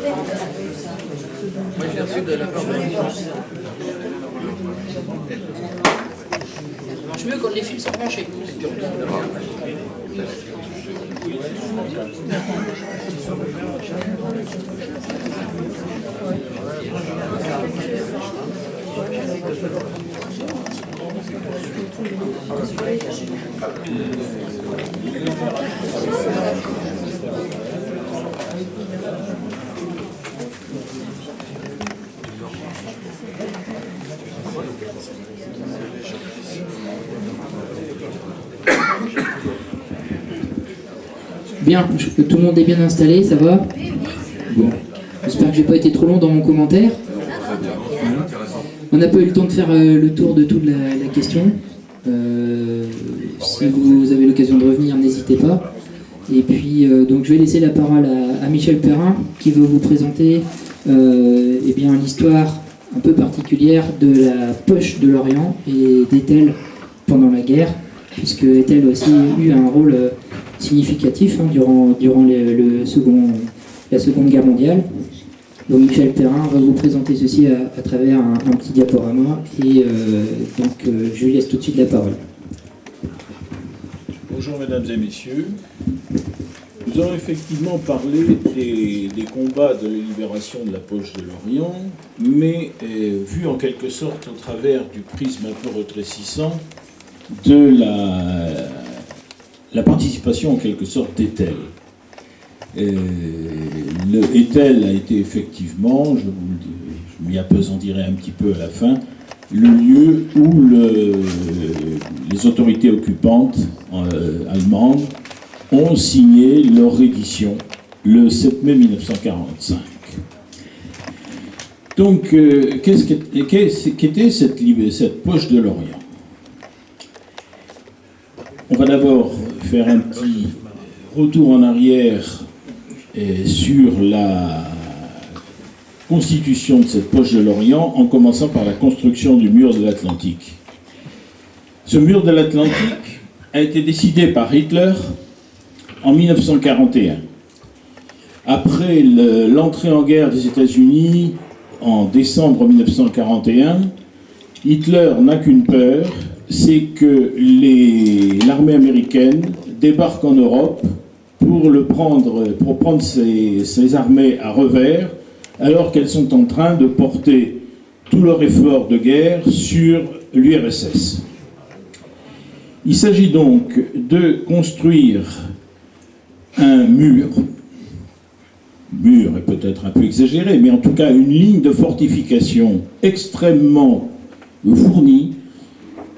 Moi, je l'ai reçu de la part de ça marche mieux quand les fils sont branchés. Bien, tout le monde est bien installé, ça va? Bon. J'espère que j'ai pas été trop long dans mon commentaire. On n'a pas eu le temps de faire le tour de toute la question. Si vous avez l'occasion de revenir, n'hésitez pas. Et puis, donc, je vais laisser la parole à Michel Perrin, qui veut vous présenter eh bien, l'histoire un peu particulière de la poche de l'Orient et d'Ethel pendant la guerre, puisque Ethel a aussi eu un rôle significatif durant la Seconde Guerre mondiale. Donc Michel Perrin va vous présenter ceci à travers un petit diaporama et je lui laisse tout de suite la parole. Bonjour mesdames et messieurs. Nous allons effectivement parler des combats de la libération de la poche de l'Orient, mais vu en quelque sorte au travers du prisme un peu rétrécissant de la participation en quelque sorte d'Ethel. Le Ethel a été effectivement, je m'y appesantirai un petit peu à la fin, le lieu où les autorités occupantes allemandes ont signé leur reddition le 7 mai 1945. Donc, qu'était cette poche de l'Orient? On va d'abord faire un petit retour en arrière sur la constitution de cette poche de l'Orient, en commençant par la construction du mur de l'Atlantique. Ce mur de l'Atlantique a été décidé par Hitler en 1941. Après l'entrée en guerre des États-Unis en décembre 1941, Hitler n'a qu'une peur, c'est que l'armée américaine débarque en Europe pour prendre ses armées à revers, alors qu'elles sont en train de porter tout leur effort de guerre sur l'URSS. Il s'agit donc de construire un mur est peut-être un peu exagéré, mais en tout cas une ligne de fortification extrêmement fournie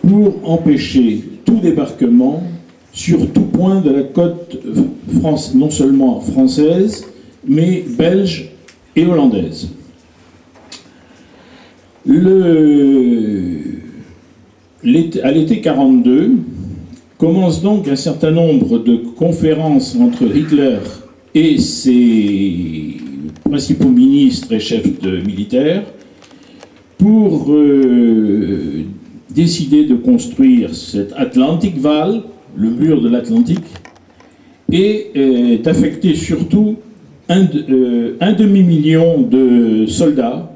pour empêcher tout débarquement sur tout point de la côte non seulement française, mais belge et hollandaise. À l'été 1942, commence donc un certain nombre de conférences entre Hitler et ses principaux ministres et chefs militaires pour décider de construire cet Atlantic Wall, le mur de l'Atlantique, et d'affecter surtout un demi-million de soldats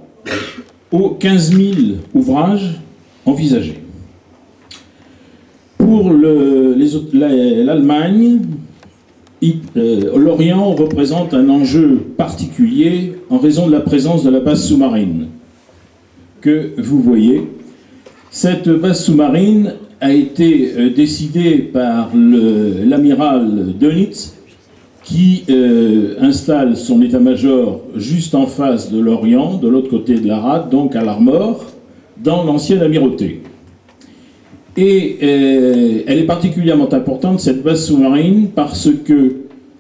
aux 15 000 ouvrages envisagés. Pour l'Allemagne, l'Orient représente un enjeu particulier en raison de la présence de la base sous-marine que vous voyez. Cette base sous-marine a été décidée par l'amiral Dönitz, qui installe son état-major juste en face de l'Orient, de l'autre côté de la rade, donc à l'Armor, dans l'ancienne amirauté. Et elle est particulièrement importante, cette base sous-marine, parce que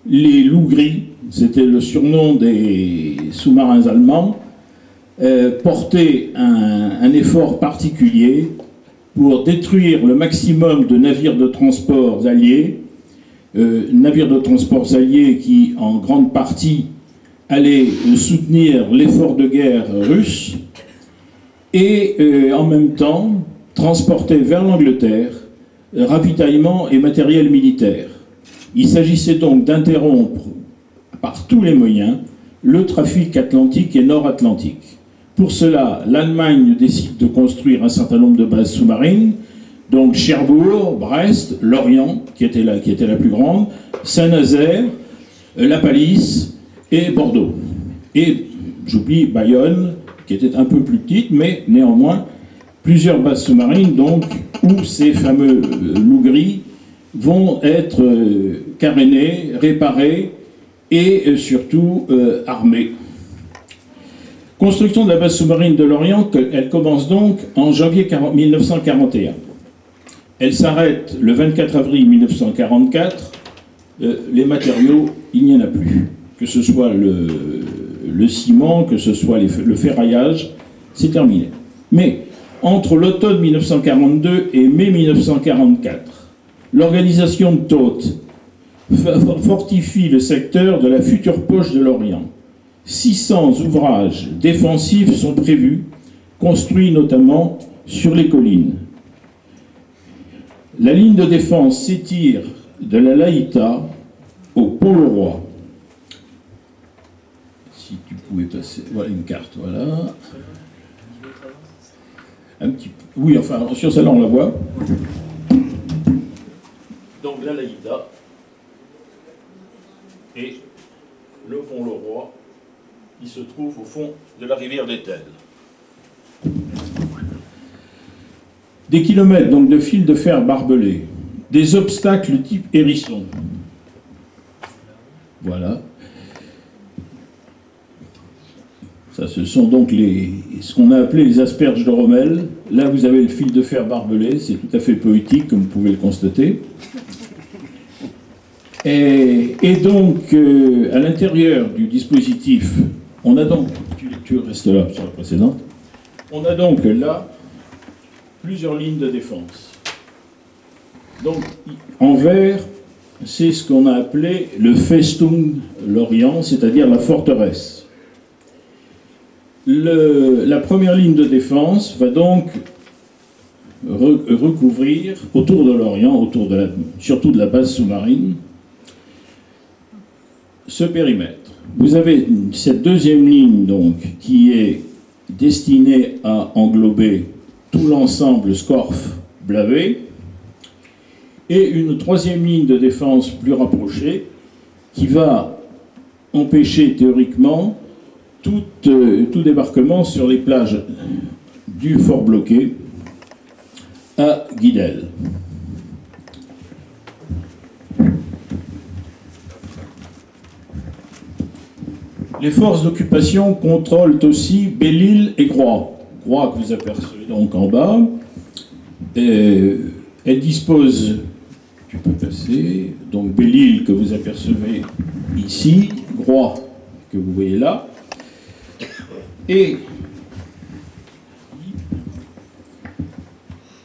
les loups gris, c'était le surnom des sous-marins allemands, portaient un effort particulier pour détruire le maximum de navires de transport alliés, qui, en grande partie, allaient soutenir l'effort de guerre russe, et en même temps transporter vers l'Angleterre ravitaillement et matériel militaire. Il s'agissait donc d'interrompre par tous les moyens le trafic atlantique et nord-atlantique. Pour cela, l'Allemagne décide de construire un certain nombre de bases sous-marines, donc Cherbourg, Brest, Lorient, qui était la plus grande, Saint-Nazaire, La Pallice et Bordeaux. Et j'oublie Bayonne, qui était un peu plus petite, mais néanmoins plusieurs bases sous-marines, donc, où ces fameux loups gris vont être carénés, réparés et surtout armés. Construction de la base sous-marine de Lorient, elle commence donc en janvier 1941. Elle s'arrête le 24 avril 1944. Les matériaux, il n'y en a plus. Que ce soit le ciment, que ce soit le ferraillage, c'est terminé. Mais entre l'automne 1942 et mai 1944, l'organisation de Todt fortifie le secteur de la future poche de l'Orient. 600 ouvrages défensifs sont prévus, construits notamment sur les collines. La ligne de défense s'étire de la Laïta au Pont-le-Roi. Si tu pouvais passer... Voilà une carte, voilà. Un petit peu. Oui, enfin, sur celle-là, on la voit. Donc la Laïta et le Pont-le-Roi, il se trouve au fond de la rivière d'Etel. Des kilomètres donc de fils de fer barbelés, des obstacles type hérisson. Voilà. Ça, ce sont donc ce qu'on a appelé les asperges de Rommel. Là, vous avez le fil de fer barbelé, c'est tout à fait poétique, comme vous pouvez le constater. Et donc, à l'intérieur du dispositif, on a donc, tu restes là sur la précédente, on a donc là plusieurs lignes de défense. Donc, en vert, c'est ce qu'on a appelé le Festung Lorient, c'est-à-dire la forteresse. La première ligne de défense va donc recouvrir autour de l'Orient, surtout de la base sous-marine, ce périmètre. Vous avez cette deuxième ligne donc qui est destinée à englober tout l'ensemble Scorff-Blavet et une troisième ligne de défense plus rapprochée qui va empêcher théoriquement tout débarquement sur les plages du fort bloqué à Guidel. Les forces d'occupation contrôlent aussi Belle-Île et Groix. Groix que vous apercevez donc en bas. Elle dispose, tu peux passer, donc Belle-Île que vous apercevez ici, Groix que vous voyez là. Et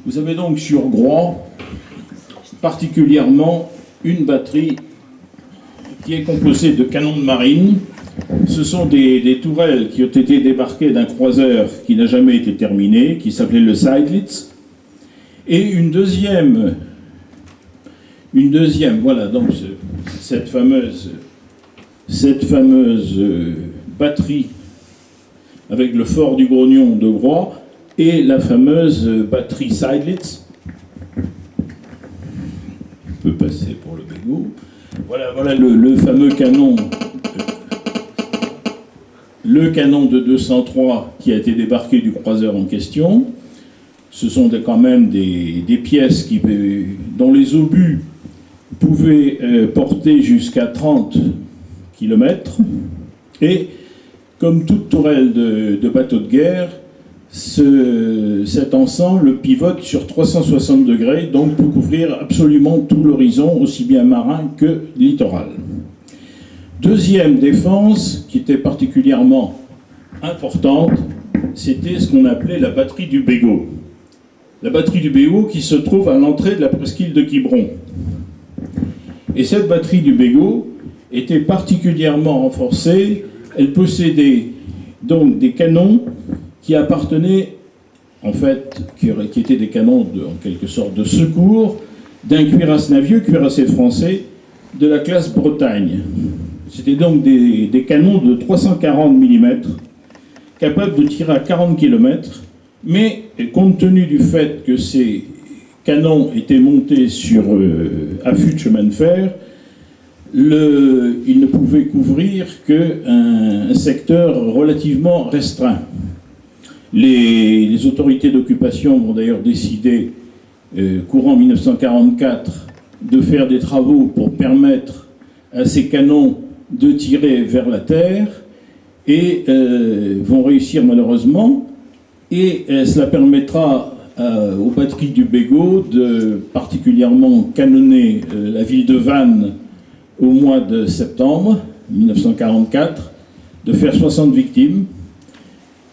vous avez donc sur Groix particulièrement une batterie qui est composée de canons de marine. Ce sont des tourelles qui ont été débarquées d'un croiseur qui n'a jamais été terminé, qui s'appelait le Seydlitz. Et une deuxième, voilà, donc cette fameuse batterie avec le fort du Grognon de Groix et la fameuse batterie Seydlitz. On peut passer pour le bégot. Voilà le fameux canon. Le canon de 203 qui a été débarqué du croiseur en question. Ce sont quand même des pièces dont les obus pouvaient porter jusqu'à 30 km. Et comme toute tourelle de bateau de guerre, cet ensemble pivote sur 360 degrés, donc pour couvrir absolument tout l'horizon, aussi bien marin que littoral. Deuxième défense, qui était particulièrement importante, c'était ce qu'on appelait la batterie du Bégot. La batterie du Bégot qui se trouve à l'entrée de la presqu'île de Quiberon. Et cette batterie du Bégot était particulièrement renforcée. Elle possédait donc des canons qui appartenaient, en fait, qui étaient des canons en quelque sorte de secours d'un cuirasse navieux, cuirassé français, de la classe Bretagne. C'était donc des canons de 340 mm, capables de tirer à 40 km, mais compte tenu du fait que ces canons étaient montés sur affût de chemin de fer, ils ne pouvaient couvrir qu'un secteur relativement restreint. Les autorités d'occupation vont d'ailleurs décider, courant 1944, de faire des travaux pour permettre à ces canons de tirer vers la terre, et vont réussir malheureusement, et cela permettra aux batteries du Bégaud de particulièrement canonner la ville de Vannes au mois de septembre 1944, de faire 60 victimes,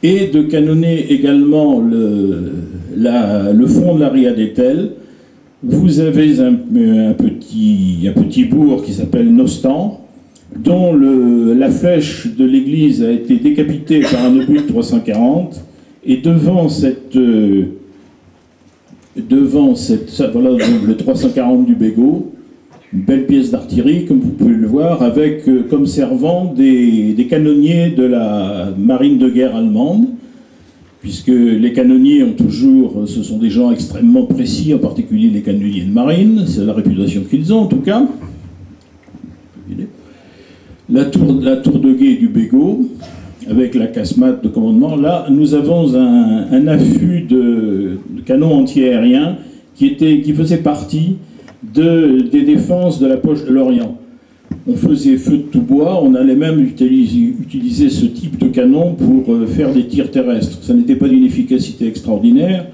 et de canonner également le fond de la Ria d'Etel. Vous avez un petit bourg qui s'appelle Nostan, dont la flèche de l'église a été décapitée par un obus de 340, et devant voilà donc le 340 du Bégaud, une belle pièce d'artillerie, comme vous pouvez le voir, avec comme servant des canonniers de la marine de guerre allemande, puisque les canonniers ce sont des gens extrêmement précis, en particulier les canonniers de marine, c'est la réputation qu'ils ont en tout cas. La tour de guet du Bégaud, avec la casemate de commandement. Là, nous avons un affût de canon anti-aérien qui faisait partie des défenses de la poche de l'Orient. On faisait feu de tout bois, on allait même utiliser ce type de canon pour faire des tirs terrestres. Ça n'était pas d'une efficacité extraordinaire.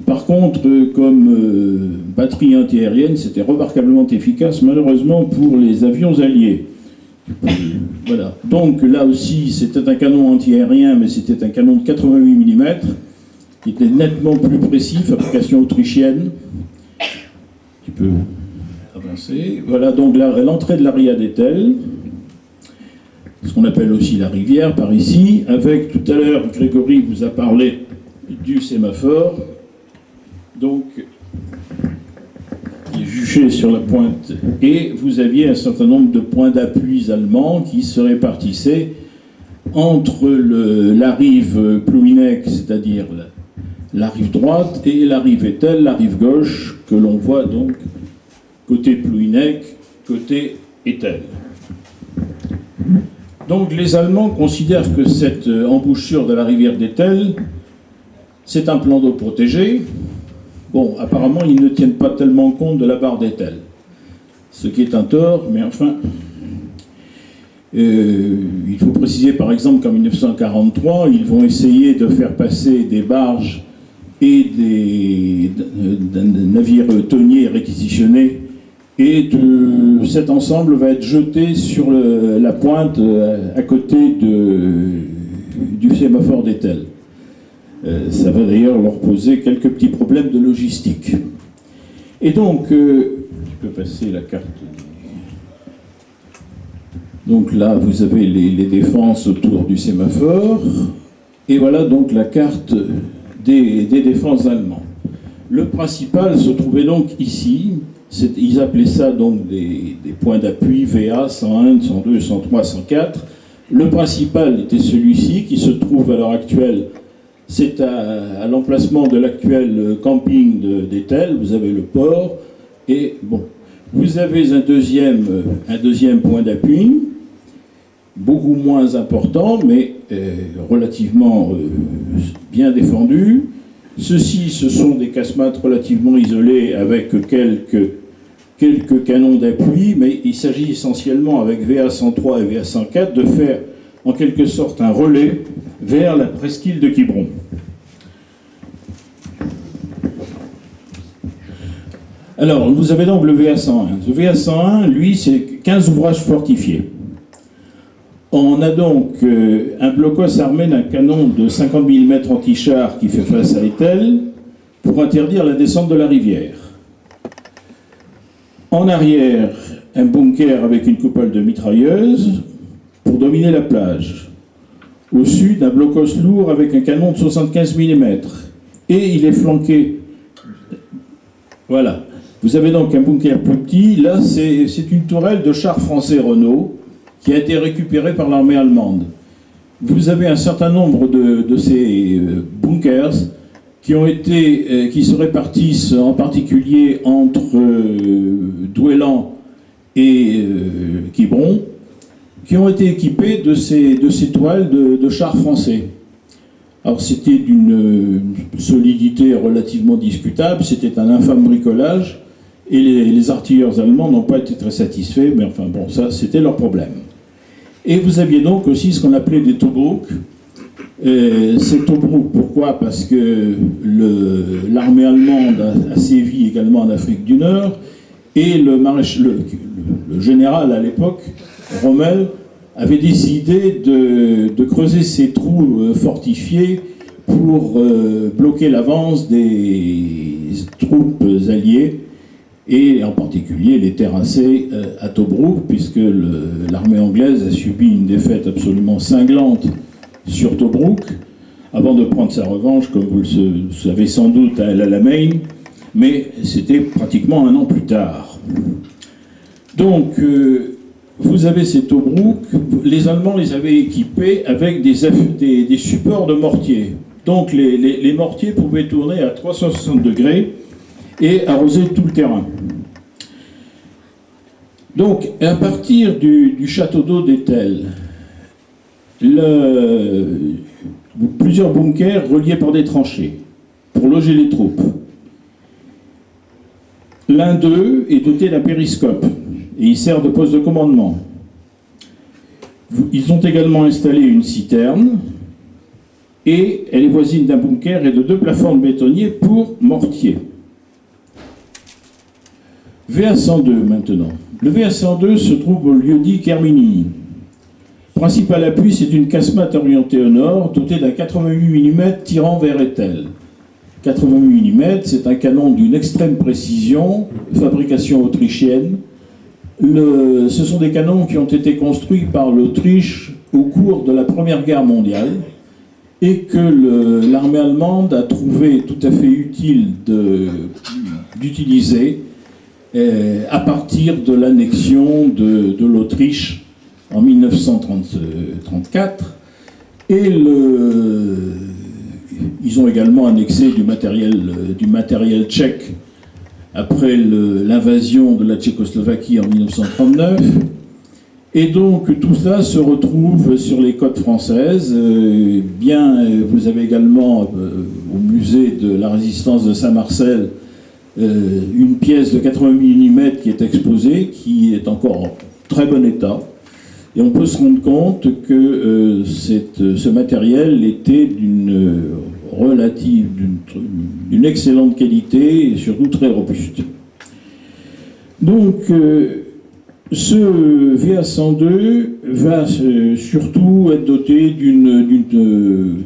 Par contre, comme batterie anti-aérienne, c'était remarquablement efficace, malheureusement, pour les avions alliés. Voilà. Donc là aussi, c'était un canon anti-aérien, mais c'était un canon de 88 mm, qui était nettement plus précis, fabrication autrichienne. Tu peux avancer. Voilà donc l'entrée de la Ria d'Etel, ce qu'on appelle aussi la rivière par ici, avec tout à l'heure, Grégory vous a parlé du sémaphore, donc qui est juché sur la pointe, et vous aviez un certain nombre de points d'appui allemands qui se répartissaient entre la rive Plouhinec, c'est-à-dire la rive droite, et la rive Etel, la rive gauche, que l'on voit donc côté Plouhinec, côté Etel. Donc les Allemands considèrent que cette embouchure de la rivière d'Etel, c'est un plan d'eau protégé. Bon, apparemment, ils ne tiennent pas tellement compte de la barre d'Etel, ce qui est un tort, mais enfin... il faut préciser par exemple qu'en 1943, ils vont essayer de faire passer des barges et des navires tonniers réquisitionnés, et cet ensemble va être jeté sur la pointe à côté du sémaphore d'Etel. Ça va d'ailleurs leur poser quelques petits problèmes de logistique. Et donc, je peux passer la carte. Donc là, vous avez les défenses autour du sémaphore, et voilà donc la carte des défenses allemandes. Le principal se trouvait donc ici. Ils appelaient ça donc des points d'appui VA 101, 102, 103, 104. Le principal était celui-ci qui se trouve à l'heure actuelle. C'est à l'emplacement de l'actuel camping d'Etel. Vous avez le port et bon, vous avez un deuxième point d'appui, beaucoup moins important, mais relativement bien défendu. Ceux-ci, ce sont des casemates relativement isolées avec quelques canons d'appui, mais il s'agit essentiellement avec VA-103 et VA-104 de faire en quelque sorte un relais vers la presqu'île de Quiberon. Alors, vous avez donc le VA-101. Le VA-101, lui, c'est 15 ouvrages fortifiés. On a donc un blocos armé d'un canon de 50 mm anti-char qui fait face à Etel pour interdire la descente de la rivière. En arrière, un bunker avec une coupole de mitrailleuse pour dominer la plage. Au sud, un blocos lourd avec un canon de 75 mm. Et il est flanqué. Voilà. Vous avez donc un bunker plus petit. Là, c'est une tourelle de char français Renault qui a été récupéré par l'armée allemande. Vous avez un certain nombre de ces bunkers qui se répartissent en particulier entre Douélan et Quiberon, qui ont été équipés de ces toiles de chars français. Alors c'était d'une solidité relativement discutable, c'était un infâme bricolage, et les artilleurs allemands n'ont pas été très satisfaits, mais enfin bon, ça c'était leur problème. Et vous aviez donc aussi ce qu'on appelait des Tobruk. Ces Tobruk, pourquoi? Parce que l'armée allemande a sévi également en Afrique du Nord, et le général à l'époque, Rommel, avait décidé de creuser ces trous fortifiés pour bloquer l'avance des troupes alliées, et en particulier les terrasser à Tobruk, puisque l'armée anglaise a subi une défaite absolument cinglante sur Tobruk, avant de prendre sa revanche, comme vous le savez sans doute, à El Alamein, mais c'était pratiquement un an plus tard. Donc, vous avez ces Tobruk, les Allemands les avaient équipés avec des supports de mortier. Donc, les mortiers pouvaient tourner à 360 degrés et arroser tout le terrain. Donc, à partir du château d'eau d'Etel, plusieurs bunkers reliés par des tranchées pour loger les troupes. L'un d'eux est doté d'un périscope et il sert de poste de commandement. Ils ont également installé une citerne et elle est voisine d'un bunker et de 2 plateformes bétonniers pour mortier. VA-102 maintenant. Le VA-102 se trouve au lieu-dit Kermini. Principal appui, c'est une casemate orientée au nord, dotée d'un 88 mm tirant vers Etel. 88 mm, c'est un canon d'une extrême précision, fabrication autrichienne. Ce sont des canons qui ont été construits par l'Autriche au cours de la Première Guerre mondiale et que l'armée allemande a trouvé tout à fait utile d'utiliser à partir de l'annexion de l'Autriche en 1934, et ils ont également annexé du matériel tchèque après l'invasion de la Tchécoslovaquie en 1939, et donc tout ça se retrouve sur les côtes françaises. Vous avez également au musée de la résistance de Saint-Marcel une pièce de 88 mm qui est exposée, qui est encore en très bon état. Et on peut se rendre compte que ce matériel était d'une excellente qualité et surtout très robuste. Donc, ce VA-102 va surtout être doté d'une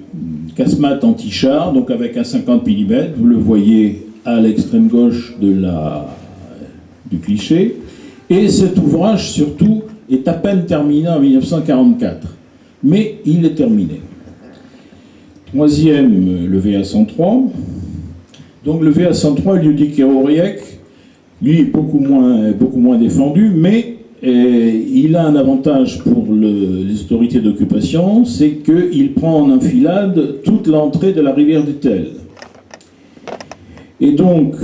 casemate anti-char, donc avec un 50 mm, vous le voyez à l'extrême gauche du cliché. Et cet ouvrage, surtout, est à peine terminé en 1944, mais il est terminé. Troisième, le VA-103. Donc le VA-103, lieu-dit Kérouriec, lui est beaucoup moins défendu, mais il a un avantage pour les autorités d'occupation, c'est qu'il prend en enfilade toute l'entrée de la rivière d'Etel. Et donc,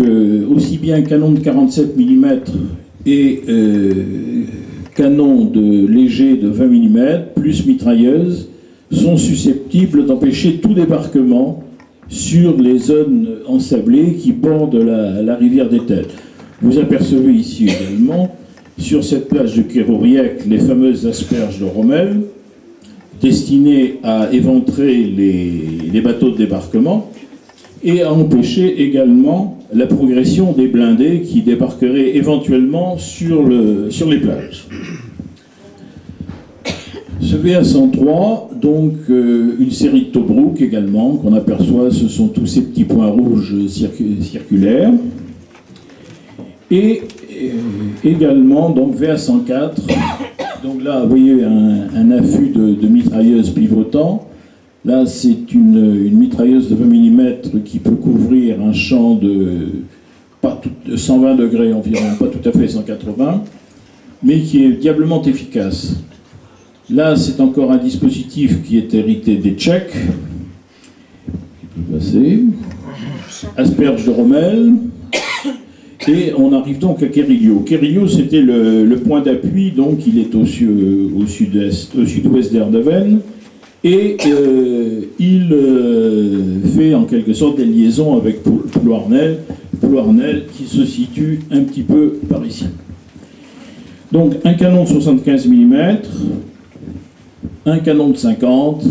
aussi bien canon de 47 mm et canon léger de 20 mm, plus mitrailleuse, sont susceptibles d'empêcher tout débarquement sur les zones ensablées qui bordent la rivière d'Etel. Vous apercevez ici également, sur cette plage de Kérouriec, les fameuses asperges de Rommel, destinées à éventrer les bateaux de débarquement et à empêcher également la progression des blindés qui débarqueraient éventuellement sur les plages. Ce VA-103, donc une série de Tobruk également, qu'on aperçoit, ce sont tous ces petits points rouges circulaires. Et également, donc VA-104, donc là, vous voyez un affût de mitrailleuse pivotant. Là, c'est une mitrailleuse de 20 mm qui peut couvrir un champ de 120 degrés environ, pas tout à fait 180, mais qui est diablement efficace. Là, c'est encore un dispositif qui est hérité des Tchèques. Qui peut passer. Asperge de Rommel. Et on arrive donc à Kerillo. Kerillo, c'était le point d'appui, donc il est au sud-ouest d'Erdeven. Et il fait en quelque sorte des liaisons avec Plouarnel, qui se situe un petit peu par ici. Donc un canon de 75 mm, un canon de 50,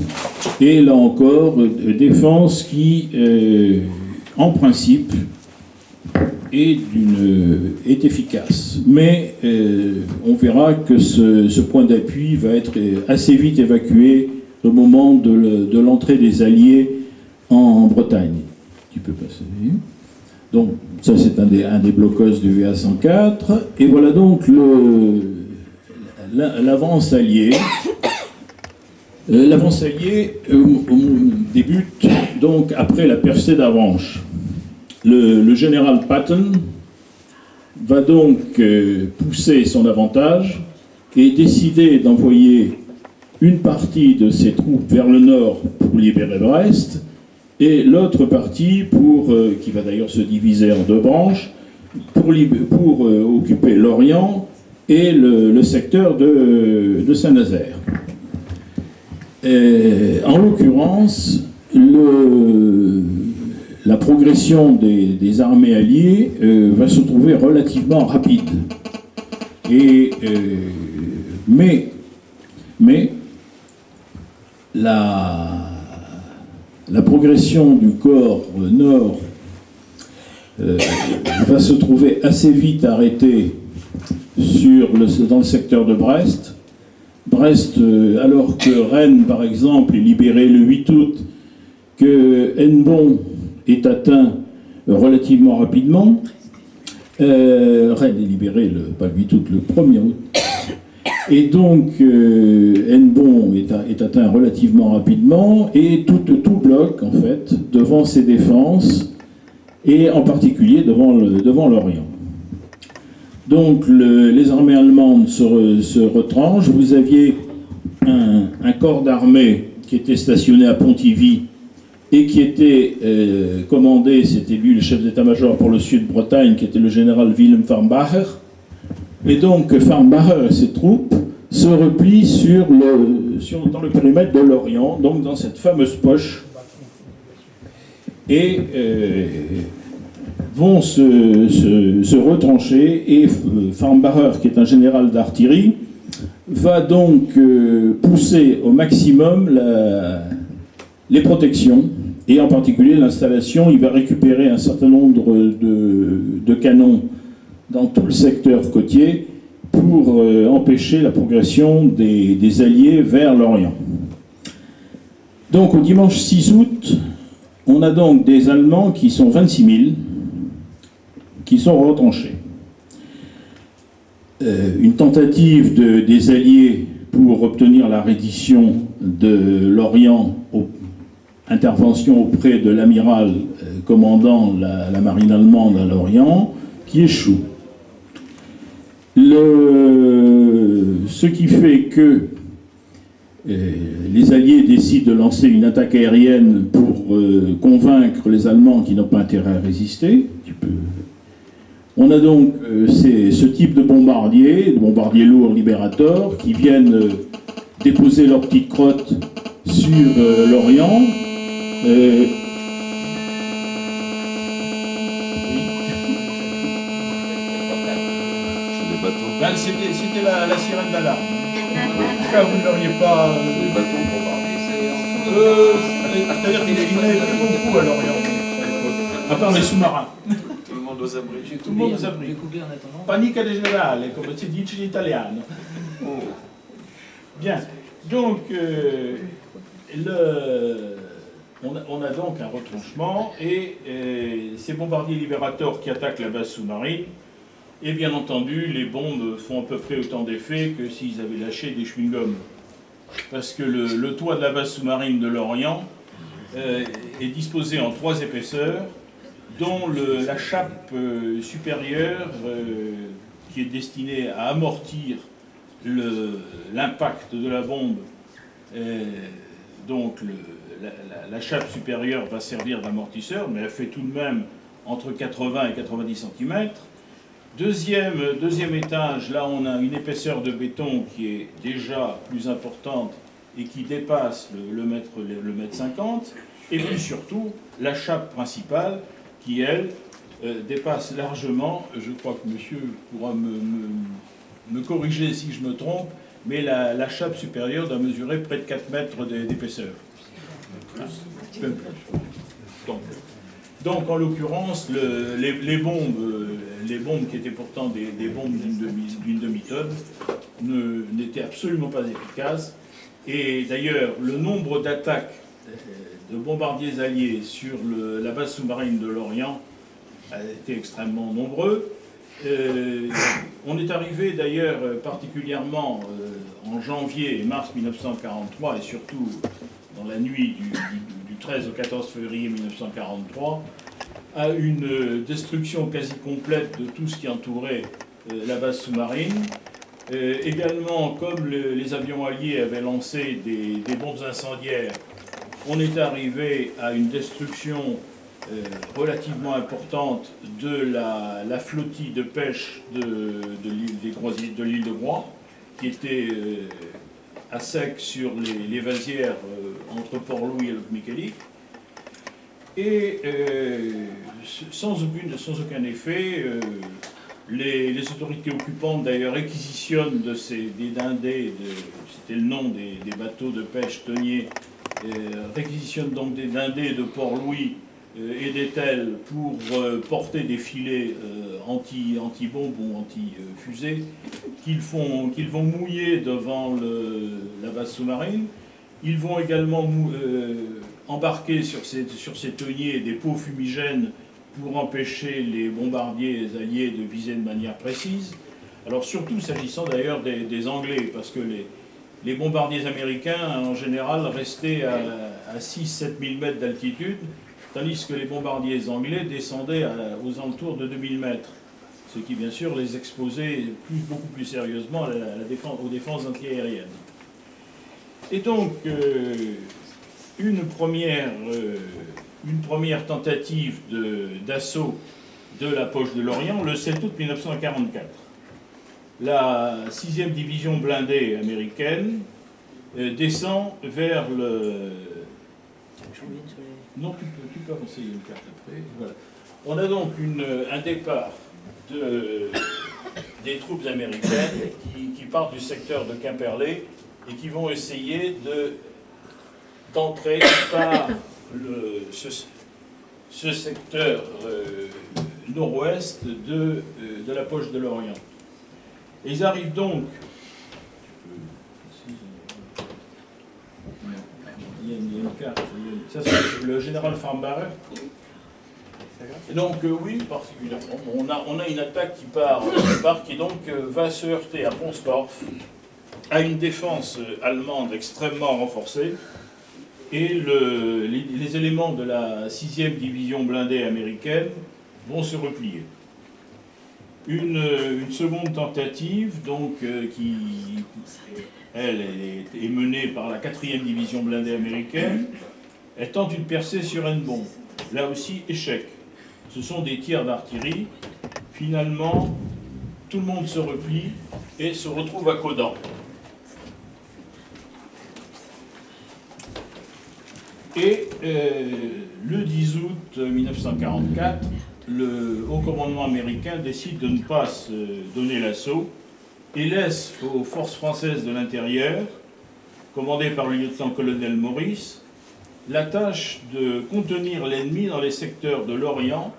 et là encore, défense qui, en principe, est efficace. Mais on verra que ce point d'appui va être assez vite évacué au moment de l'entrée des Alliés en Bretagne. Tu peux passer. Donc, ça, c'est un des blocos du VA-104. Et voilà donc l'avance alliée. L'avance alliée débute donc après la percée d'Avanches. Le général Patton va donc pousser son avantage et décider d'envoyer une partie de ses troupes vers le nord pour libérer Brest, et l'autre partie, qui va d'ailleurs se diviser en deux branches, pour occuper l'Orient et le secteur de Saint-Nazaire. En l'occurrence, la progression des armées alliées va se trouver relativement rapide. Mais la progression du corps nord va se trouver assez vite arrêtée dans le secteur de Brest. Brest, alors que Rennes, par exemple, est libérée le 8 août, que Hennebont est atteint relativement rapidement. Rennes est libérée, pas le 8 août, le 1er août. Et donc, Hennebont est atteint relativement rapidement, et tout bloque, en fait, devant ses défenses, et en particulier devant l'Orient. Donc, les armées allemandes se retranchent. Vous aviez un corps d'armée qui était stationné à Pontivy, et qui était commandé, c'était lui le chef d'état-major pour le Sud-Bretagne, qui était le général Wilhelm Farnbacher. Et donc Farnbacher et ses troupes se replient dans le périmètre de l'Orient, donc dans cette fameuse poche, et vont se retrancher, et Farnbacher, qui est un général d'artillerie, va donc pousser au maximum les protections, et en particulier l'installation. Il va récupérer un certain nombre de canons dans tout le secteur côtier pour empêcher la progression des Alliés vers l'Orient. Donc au dimanche 6 août, on a donc des Allemands qui sont 26 000, qui sont retranchés. Une tentative des Alliés pour obtenir la reddition de l'Orient, intervention auprès de l'amiral commandant la marine allemande à l'Orient, qui échoue. Ce qui fait que les Alliés décident de lancer une attaque aérienne pour convaincre les Allemands qui n'ont pas intérêt à résister. On a donc ce type de bombardiers lourds Liberator, qui viennent déposer leurs petites crottes sur l'Orient. C'était la sirène d'alarme. En tout cas, vous ne l'auriez pas. Les bâtons bombardés, C'est-à-dire qu'il n'y avait plus beaucoup à l'Orient. À part les sous-marins. Tout le monde aux abris. Tout le monde aux abris. Panica generale, come si dice in italiano. Bien. Donc, on a donc un retranchement, et ces bombardiers Liberator qui attaquent la base sous-marine. Et bien entendu, les bombes font à peu près autant d'effet que s'ils avaient lâché des chewing-gums. Parce que le toit de la base sous-marine de l'Orient est disposé en 3 épaisseurs, dont la chape supérieure, qui est destinée à amortir l'impact de la bombe, donc la chape supérieure va servir d'amortisseur, mais elle fait tout de même entre 80 et 90 cm. Deuxième étage, là on a une épaisseur de béton qui est déjà plus importante et qui dépasse le mètre 50. Et puis surtout, la chape principale qui, elle, dépasse largement, je crois que monsieur pourra me corriger si je me trompe, mais la chape supérieure doit mesurer près de 4 mètres d'épaisseur. Même plus. Donc en l'occurrence, les bombes qui étaient pourtant des bombes d'une demi-tonne n'étaient absolument pas efficaces. Et d'ailleurs, le nombre d'attaques de bombardiers alliés sur la base sous-marine de Lorient a été extrêmement nombreux. On est arrivé d'ailleurs particulièrement en janvier et mars 1943, et surtout dans la nuit du 13 au 14 février 1943, à une destruction quasi complète de tout ce qui entourait la base sous-marine. Également, comme les avions alliés avaient lancé des bombes incendiaires, on est arrivé à une destruction relativement importante de la flottille de pêche de l'île de Groix, qui était à sec sur les vasières entre Port-Louis et Locmiquélic. Et sans aucun effet, les autorités occupantes d'ailleurs réquisitionnent des dindés, c'était le nom des bateaux de pêche thoniers, réquisitionnent donc des dindés de Port-Louis et d'Étel pour porter des filets anti-bombes ou anti-fusées qu'ils vont mouiller devant la base sous-marine. Ils vont également embarquer sur ces thoniers des pots fumigènes pour empêcher les bombardiers alliés de viser de manière précise. Alors surtout s'agissant d'ailleurs des Anglais, parce que les bombardiers américains en général restaient à 6-7 000 mètres d'altitude, tandis que les bombardiers anglais descendaient aux alentours de 2000 mètres, ce qui bien sûr les exposait beaucoup plus sérieusement aux défenses antiaériennes. Et donc, une première tentative d'assaut de la poche de Lorient le 7 août 1944. La 6e division blindée américaine descend vers le... Non, tu peux avancer une carte après. Voilà. On a donc un départ des troupes américaines qui partent du secteur de Quimperlé et qui vont essayer d'entrer par ce secteur nord-ouest de la poche de Lorient. Et ils arrivent donc... Il y a une carte. Ça, c'est le général Farnbarer. Et donc, oui, particulièrement. On a une attaque qui part qui donc va se heurter à Ponskorf, à une défense allemande extrêmement renforcée. Et les éléments de la 6e division blindée américaine vont se replier. Une seconde tentative, donc, qui, elle, est menée par la 4e division blindée américaine. Elle tente une percée sur Hennebont. Là aussi, échec. Ce sont des tirs d'artillerie. Finalement, tout le monde se replie et se retrouve à Caudan. Et le 10 août 1944, le haut commandement américain décide de ne pas se donner l'assaut et laisse aux forces françaises de l'intérieur, commandées par le lieutenant-colonel Maurice, la tâche de contenir l'ennemi dans les secteurs de Lorient,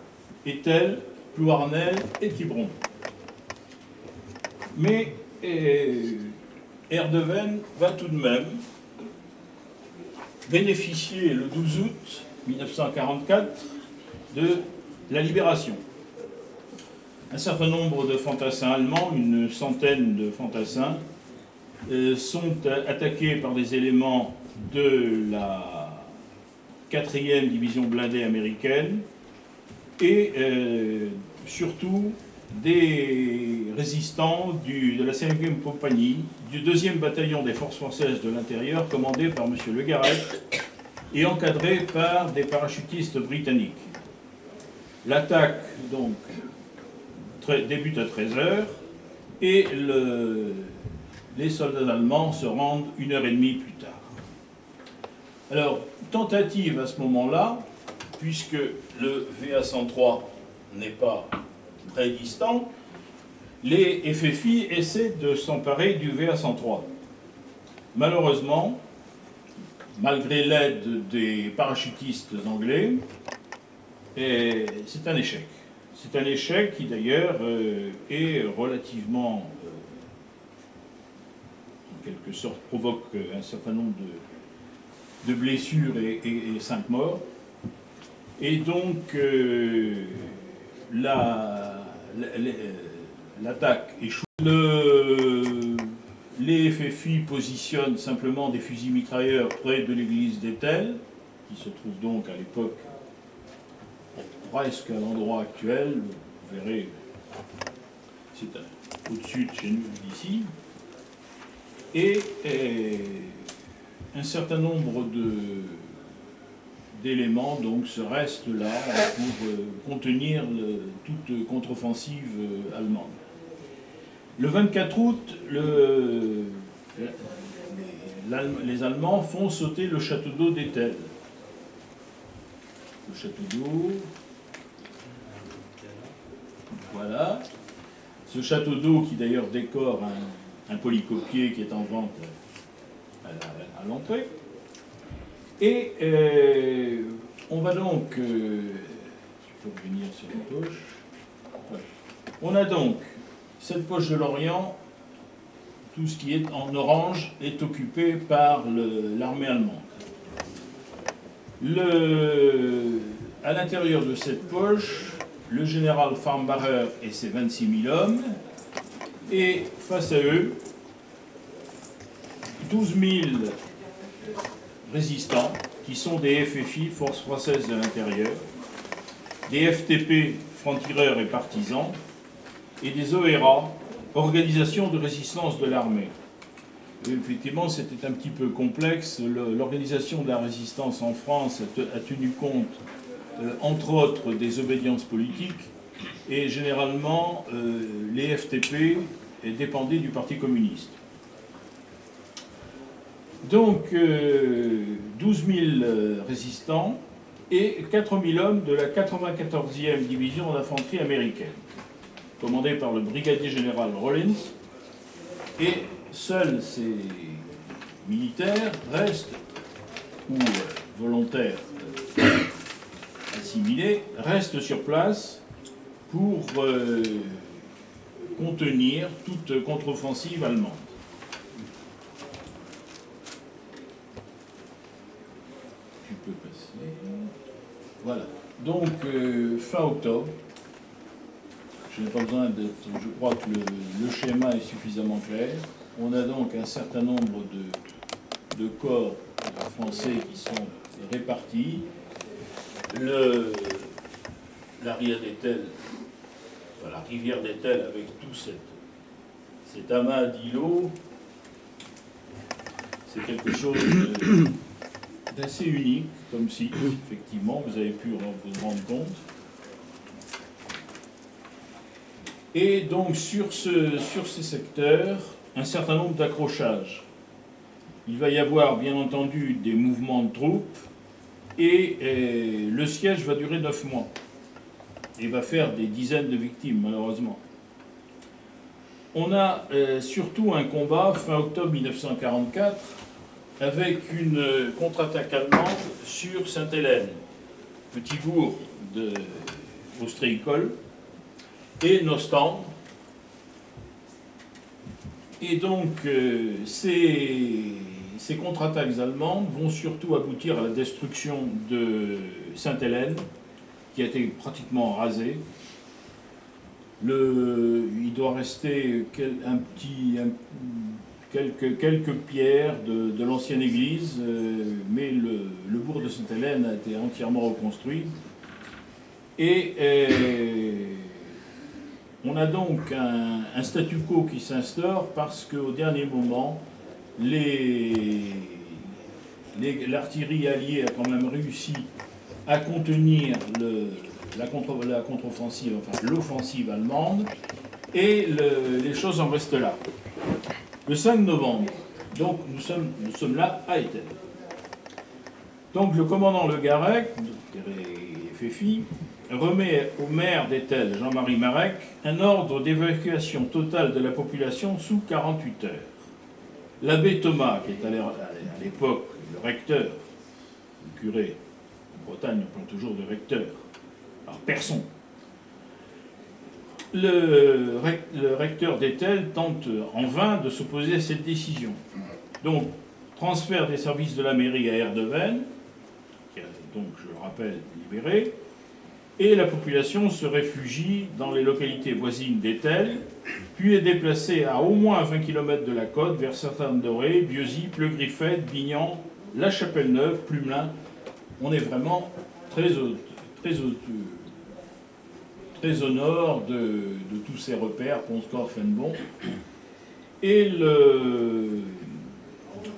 Étel, Plouarnel et Quiberon. Mais Erdeven va tout de même bénéficier le 12 août 1944 de la libération. Un certain nombre de fantassins allemands, une centaine de fantassins, sont attaqués par des éléments de la 4e division blindée américaine et surtout des résistants de la 5e compagnie, du 2e bataillon des forces françaises de l'intérieur, commandé par M. Le Garret et encadré par des parachutistes britanniques. L'attaque, donc, débute à 13h et les soldats allemands se rendent 1h30 plus tard. Alors, tentative à ce moment-là, puisque le VA-103 n'est pas très distant, les FFI essaient de s'emparer du VA-103. Malheureusement, malgré l'aide des parachutistes anglais, c'est un échec. C'est un échec qui d'ailleurs est relativement, en quelque sorte, provoque un certain nombre de blessures et 5 morts. Et donc, l'attaque échoue. Les FFI positionnent simplement des fusils mitrailleurs près de l'église d'Etel, qui se trouve donc à l'époque presque à l'endroit actuel. Vous verrez, c'est au-dessus de chez nous, d'ici. Et un certain nombre d'éléments donc se restent là pour contenir toute contre-offensive allemande. Le 24 août, les Allemands font sauter le château d'eau d'Etel. Le château d'eau, voilà. Ce château d'eau qui d'ailleurs décore un polycopier qui est en vente à l'entrée. Et on va donc, je peux revenir sur la poche. Voilà. On a donc cette poche de l'Orient, tout ce qui est en orange est occupé par l'armée allemande. À l'intérieur de cette poche, le général Farnbacher et ses 26 000 hommes, et face à eux, 12 000 résistants, qui sont des FFI, Forces françaises de l'intérieur, des FTP, francs-tireurs et partisans, et des ORA, Organisation de résistance de l'armée. Effectivement, c'était un petit peu complexe. L'organisation de la résistance en France a tenu compte, entre autres, des obédiences politiques, et généralement, les FTP dépendaient du Parti communiste. Donc, 12 000 résistants et 4 000 hommes de la 94e division d'infanterie américaine, commandée par le brigadier général Rollins, et seuls ces militaires restent, ou volontaires assimilés, restent sur place pour contenir toute contre-offensive allemande. Tu peux passer. Voilà. Donc, fin octobre. Je n'ai pas besoin de... Je crois que le schéma est suffisamment clair. On a donc un certain nombre de corps français qui sont répartis. La rivière d'Etel, enfin, la rivière d'Etel avec tout cet amas d'îlots, c'est quelque chose d'assez unique comme site, effectivement, vous avez pu vous rendre compte. Et donc sur ces secteurs, un certain nombre d'accrochages. Il va y avoir bien entendu des mouvements de troupes et le siège va durer 9 mois et va faire des dizaines de victimes malheureusement. On a surtout un combat fin octobre 1944 avec une contre-attaque allemande sur Sainte-Hélène, petit bourg ostréicole, et Nostan. Et donc, ces contre-attaques allemandes vont surtout aboutir à la destruction de Sainte-Hélène, qui a été pratiquement rasée. Il doit rester quelques pierres de l'ancienne église, mais le bourg de Sainte-Hélène a été entièrement reconstruit. Et On a donc un statu quo qui s'instaure parce qu'au dernier moment, l'artillerie alliée a quand même réussi à contenir la contre-offensive, enfin l'offensive allemande, et les choses en restent là. Le 5 novembre, donc nous sommes là à Etel. Donc le commandant Le Garec, FFI, remet au maire d'Etel, Jean-Marie Marek, un ordre d'évacuation totale de la population sous 48 heures. L'abbé Thomas, qui est à l'époque le recteur, le curé, en Bretagne on parle toujours de recteur, par personne. Le recteur d'Etel tente en vain de s'opposer à cette décision. Donc, transfert des services de la mairie à Erdeven, qui a donc, je le rappelle, libéré, et la population se réfugie dans les localités voisines d'Etel, puis est déplacée à au moins 20 km de la côte vers Sainte-Anne-d'Auray, Bieuzy, Pleu-Griffette, Bignan, La Chapelle-Neuve, Plumelin. On est vraiment très au nord de tous ces repères, Pont-Scorff, Fenbon. Et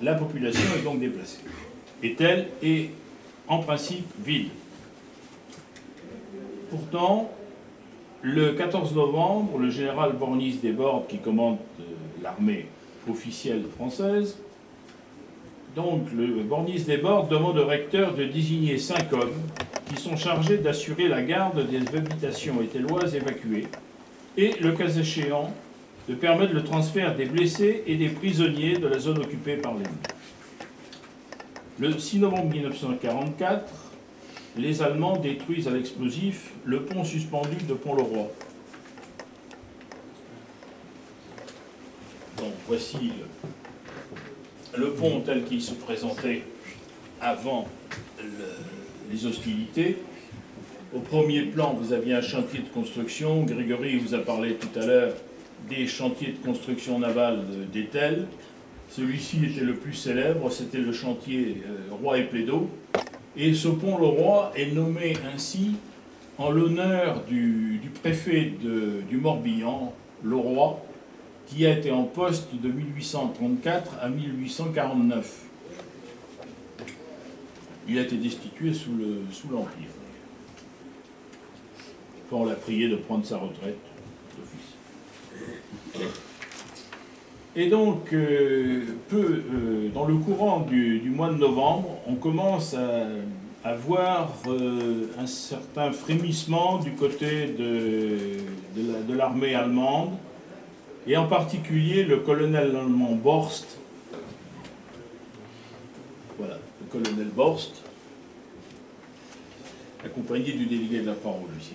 la population est donc déplacée. Etel est en principe vide. Pourtant, le 14 novembre, le général Bornis-Desbordes, qui commande l'armée officielle française, donc le Bornis-Desbordes demande au recteur de désigner 5 hommes qui sont chargés d'assurer la garde des habitations ételloises évacuées et, le cas échéant, de permettre le transfert des blessés et des prisonniers de la zone occupée par l'ennemi. Le 6 novembre 1944, les Allemands détruisent à l'explosif le pont suspendu de Pont-le-Roi. Donc voici le pont tel qu'il se présentait avant les hostilités. Au premier plan, vous aviez un chantier de construction. Grégory vous a parlé tout à l'heure des chantiers de construction navale d'Etel. Celui-ci était le plus célèbre, c'était le chantier Roi et Plédo. Et ce pont-le-Roi est nommé ainsi en l'honneur du préfet du Morbihan, Leroy, qui a été en poste de 1834 à 1849. Il a été destitué sous l'Empire. Enfin, on l'a prié de prendre sa retraite d'office. Et donc, dans le courant du mois de novembre, on commence à voir un certain frémissement du côté de l'armée allemande, et en particulier le colonel allemand Borst. Voilà, le colonel Borst, accompagné du délégué de la Croix-Rouge ici.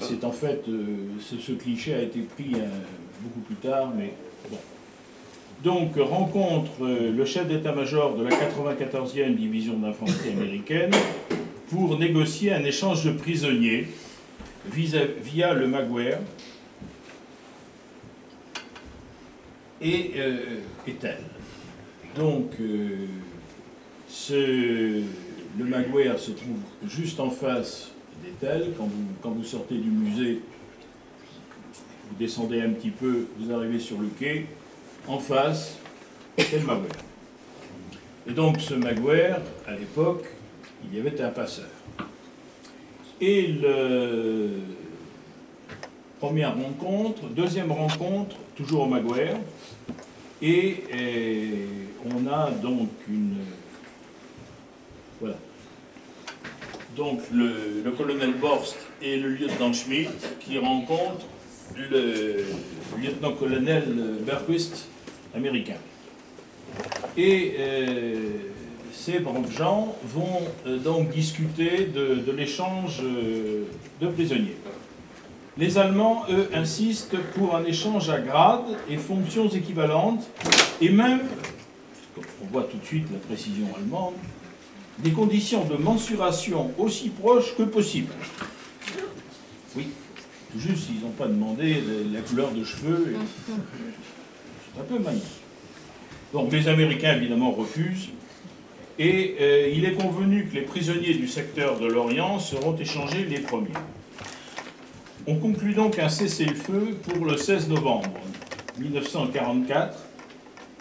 C'est en fait, ce cliché a été pris beaucoup plus tard, mais bon. Donc, rencontre le chef d'état-major de la 94e division d'infanterie américaine pour négocier un échange de prisonniers via le Maguire et Etel. Donc, le Maguire se trouve juste en face d'Etel. Quand vous sortez du musée, vous descendez un petit peu, vous arrivez sur le quai. En face, c'est le Maguire. Et donc, ce Maguire, à l'époque, il y avait un passeur. Et première rencontre, deuxième rencontre, toujours au Maguire. Et on a donc voilà. Donc, le colonel Borst et le lieutenant Schmidt qui rencontrent le lieutenant-colonel Berquist américain. Et ces braves gens vont donc discuter de l'échange de prisonniers. Les Allemands, eux, insistent pour un échange à grades et fonctions équivalentes, et même, on voit tout de suite la précision allemande, des conditions de mensuration aussi proches que possible. Oui. Juste, ils n'ont pas demandé la couleur de cheveux. C'est un peu magnifique. Donc, les Américains, évidemment, refusent. Et il est convenu que les prisonniers du secteur de l'Orient seront échangés les premiers. On conclut donc un cessez-le-feu pour le 16 novembre 1944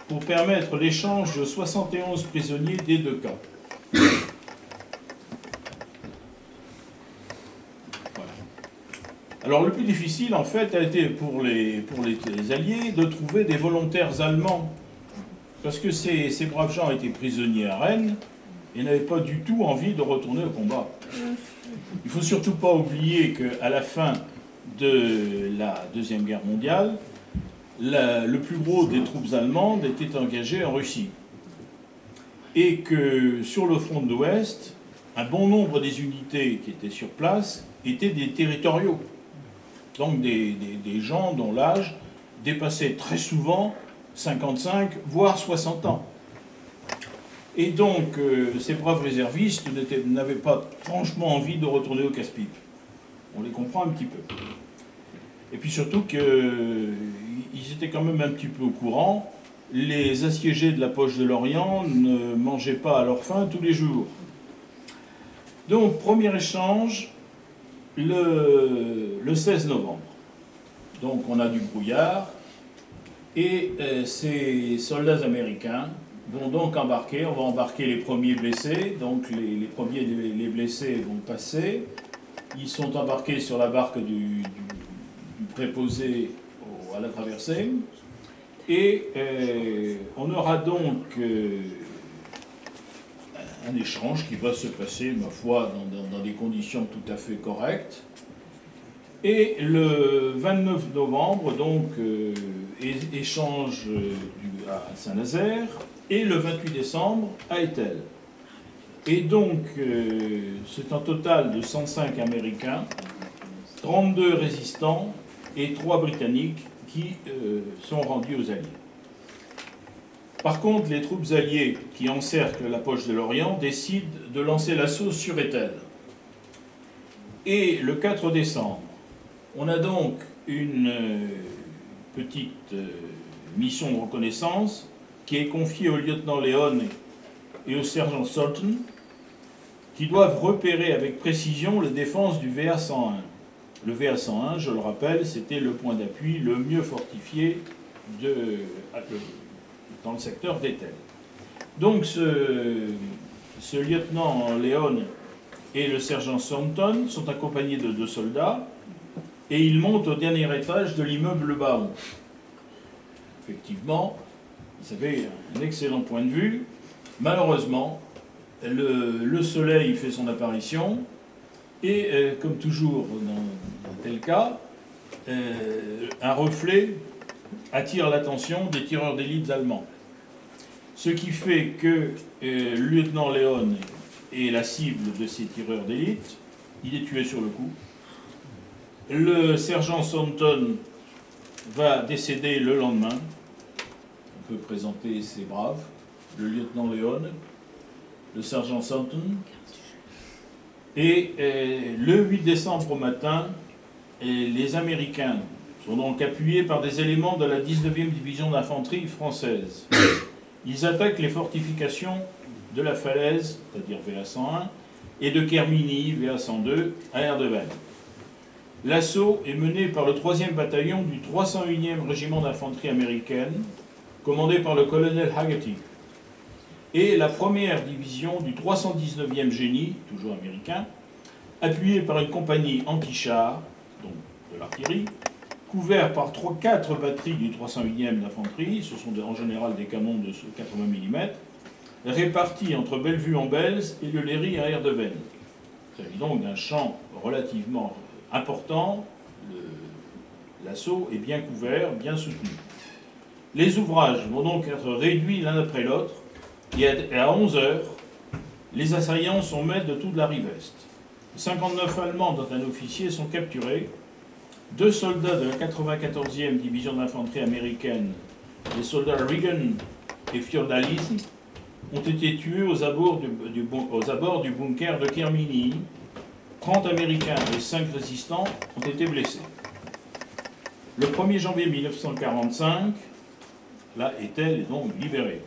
pour permettre l'échange de 71 prisonniers des deux camps. Voilà. Alors le plus difficile en fait a été pour les Alliés de trouver des volontaires allemands, parce que ces braves gens étaient prisonniers à Rennes et n'avaient pas du tout envie de retourner au combat. Il ne faut surtout pas oublier qu'à la fin de la Deuxième Guerre mondiale, le plus gros des troupes allemandes était engagé en Russie. Et que sur le front de l'Ouest, un bon nombre des unités qui étaient sur place étaient des territoriaux. Donc des gens dont l'âge dépassait très souvent 55, voire 60 ans. Et donc, ces braves réservistes n'avaient pas franchement envie de retourner au casse-pipe. On les comprend un petit peu. Et puis surtout qu'ils étaient quand même un petit peu au courant. Les assiégés de la poche de l'Orient ne mangeaient pas à leur faim tous les jours. Donc, premier échange, le 16 novembre. Donc, on a du brouillard. Et ces soldats américains vont donc embarquer. On va embarquer les premiers blessés. Donc les premiers les blessés vont passer. Ils sont embarqués sur la barque du préposé à la traversée. Et on aura donc un échange qui va se passer, ma foi, dans des conditions tout à fait correctes. Et le 29 novembre, donc, échange à Saint-Nazaire, et le 28 décembre à Etel. Et donc, c'est un total de 105 Américains, 32 résistants et 3 Britanniques qui sont rendus aux Alliés. Par contre, les troupes alliées qui encerclent la poche de l'Orient décident de lancer l'assaut sur Etel. Et le 4 décembre, on a donc une petite mission de reconnaissance qui est confiée au lieutenant Leone et au sergent Sultan, qui doivent repérer avec précision les défenses du VA-101. Le VA-101, je le rappelle, c'était le point d'appui le mieux fortifié dans le secteur d'Etel. Donc ce lieutenant Leone et le sergent Sultan sont accompagnés de 2 soldats, et ils montent au dernier étage de l'immeuble Baon. Effectivement, vous avez un excellent point de vue. Malheureusement, le soleil fait son apparition, et comme toujours dans tel cas, un reflet attire l'attention des tireurs d'élite allemands. Ce qui fait que le lieutenant Leone est la cible de ces tireurs d'élite. Il est tué sur le coup. Le sergent Sultan va décéder le lendemain. On peut présenter ces braves. Le lieutenant Leone, le sergent Sultan. Et le 8 décembre au matin, les Américains sont donc appuyés par des éléments de la 19e division d'infanterie française. Ils attaquent les fortifications de la Falaise, c'est-à-dire VA-101, et de Kermini, VA-102, à Erdeven. L'assaut est mené par le 3e bataillon du 301e régiment d'infanterie américaine, commandé par le colonel Haggerty, et la 1re division du 319e génie, toujours américain, appuyée par une compagnie anti-char, donc de l'artillerie, couvert par 4 batteries du 301e d'infanterie, ce sont en général des canons de 80 mm, répartis entre Bellevue-en-Belz et le Léry à Erdeven. Il s'agit donc d'un champ relativement important. L'assaut est bien couvert, bien soutenu. Les ouvrages vont donc être réduits l'un après l'autre, et à 11 heures, les assaillants sont maîtres de toute la rive est. 59 Allemands, dont un officier, sont capturés. 2 soldats de la 94e division d'infanterie américaine, les soldats Reagan et Fiordalisi, ont été tués aux abords du bunker de Kermini. 30 Américains et 5 résistants ont été blessés. Le 1er janvier 1945, là, Etel est donc libéré.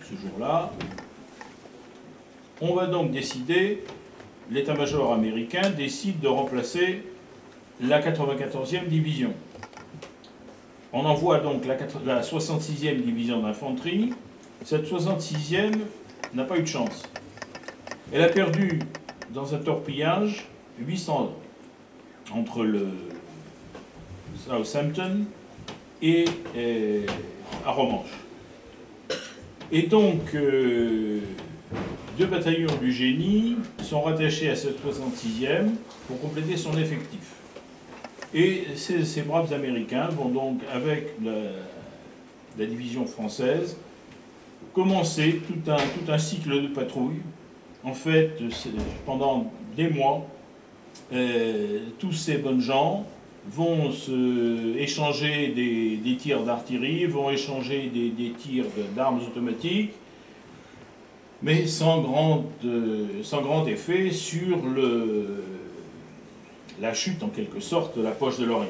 Ce jour-là, on va donc décider, l'état-major américain décide de remplacer la 94e division. On envoie donc la 66e division d'infanterie. Cette 66e n'a pas eu de chance. Elle a perdu dans un torpillage 800 hommes entre le Southampton et Arromanches. Et donc, 2 bataillons du génie sont rattachés à cette 66e pour compléter son effectif. Et ces braves Américains vont donc, avec la division française, commencer tout un cycle de patrouille. En fait, pendant des mois, tous ces bonnes gens vont échanger des tirs d'artillerie, vont échanger des tirs d'armes automatiques, mais sans grand effet sur la chute, en quelque sorte, de la poche de l'Orient.